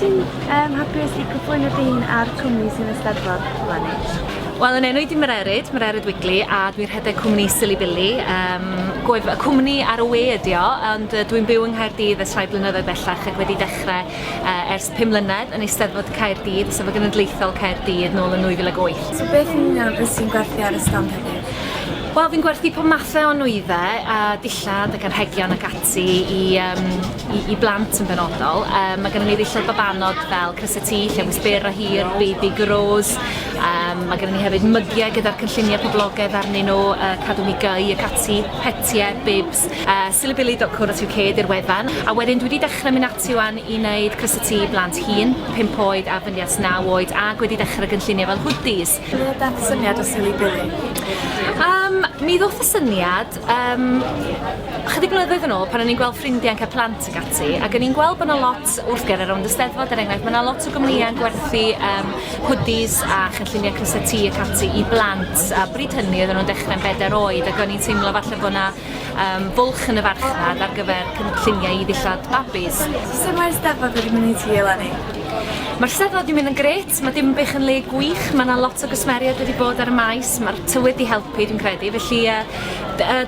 ti'n hapus i cyflwyno dy hun ar cwmni sy'n Eisteddfod eleni? Wel, yn enw i di Mererid Wigley, a dwi'n rhedeg cwmni Silibili. Cwmni ar y we ydi o, ond dwi'n byw yng Nghaerdydd ers rhai blynyddoedd bellach ac wedi dechrau ers 5 mlynedd yn Eisteddfod Caerdydd, Sefydlwyd Genedlaethol Caerdydd nôl yn 2008. So beth yn union sy'n gwerthu ar y stand heddiw? Wel, fi'n gwerthu pob mathau o nwyddau, dillad ac anrhegion ac ati i blant yn benodol. Mae gennym ni ddillad babanod fel crysa-tŷ, llewis byr a hir, baby grows. Mae gennym ni hefyd mygiau gyda'r cynlluniau poblogaidd arnyn nhw, cadw mi gei ac ati, hetiau, bibs. Silibili.co.uk di'r wefan. A wedyn dwi wedi dechrau mynd ati wan i wneud crysa-tŷ blant hŷn, 5 oed a fyny at 9 oed, ac wedi dechrau gynlluniau fel hoodies. Ble dath syniad o Silibili? Mi ddoth y syniad chydig blynyddoedd yn ôl pan o'n i'n gweld ffrindiau'n cael plant ag ati, ac o'n i'n gweld bod yna lot wrth ger rownd Eisteddfod er enghraifft, mae yna lot o gwmnïau'n gwerthu hoodies a chynlluniau crysa-tŷ ac ati i blant, a bryd hynny oedden nhw'n dechrau'n 4 oed ac o'n i'n teimlo falle bod yna fwlch yn y farchnad ar gyfer cynlluniau i ddillad babis. Sut mae'r Eisteddfod wedi mynd i ti eleni? Mae'r Eisteddfod wedi mynd yn gret, mae dim bych yn le gwych, mae yna lot o gysmeriad wedi bod ar y maes, mae'r tywydd wedi helpu dwi'n credu, felly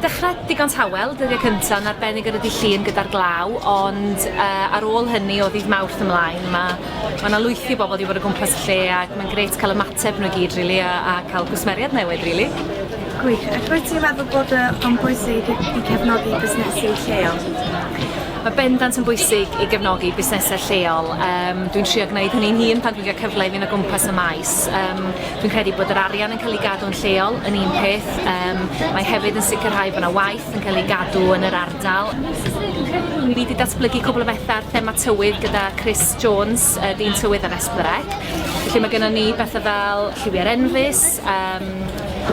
dechrau digon tawel, dyddiau cyntaf, yn arbennig ar y dydd Llun gyda'r glaw, ond ar ôl hynny o ddydd Mawrth ymlaen, mae yna lwythi bobl wedi bod o gwmpas y lle ac mae'n gret cael ymateb nhw gyd, really, a cael gwsmeriad newydd, really. Gwych, ac rwyt ti'n meddwl bod o'n bwysig i cefnogi busnesu lleol? Mae bendant yn bwysig i gefnogi busnesau lleol. Dwi'n trio gwneud hynny'n hun pan dwi'n cael cyfle i fynd o gwmpas y maes. Dwi'n credu bod yr arian yn cael ei gadw yn lleol yn un peth. Mae hefyd yn sicrhau bod yna waith yn cael ei gadw yn yr ardal. Ni wedi datblygu cwbl o bethau ar thema tywydd gyda Chris Jones, dyn tywydd ar Esbyrec. Felly mae gennym ni bethau fel lliwiau'r enfys,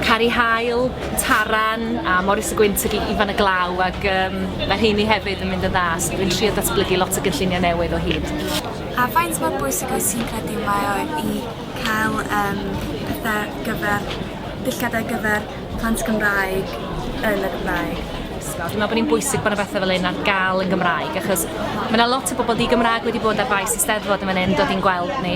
Cari Hael, Taran a Morris y Gwynt i fan y glaw, ac mae'r rheini hefyd yn mynd yn dda, so dwi'n trio datblygu lot o gynlluniau newydd o hyd. A faint mor bwysig oes ti'n credu mae o i cael dillad ar gyfer plant Gymraeg yn y Gymraeg? Dwi'n meddwl bod ni'n bwysig bod yna bethau fel un ar gael yn Gymraeg, achos mae yna lot o bobl di-Gymraeg wedi bod ar faes Eisteddfod yn fan hyn, dod i'n gweld ni,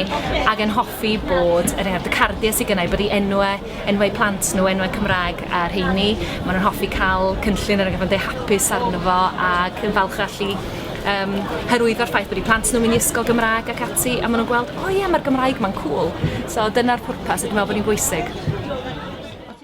ac yn hoffi bod, y cardiau sydd gynnau, bod i enwau plant nhw, enwau Cymraeg ar rheini. Maen nhw'n hoffi cael cynllun ar y gyfer deu hapus arno fo, ac yn falch allu hyrwyddo'r ffaith bod i plant nhw'n mynd i ysgol Gymraeg ac ati, a maen nhw'n gweld, o ie, mae'r Gymraeg ma'n cool. So dyna'r pwrpas, a dwi'n meddwl bod ni'n bwysig.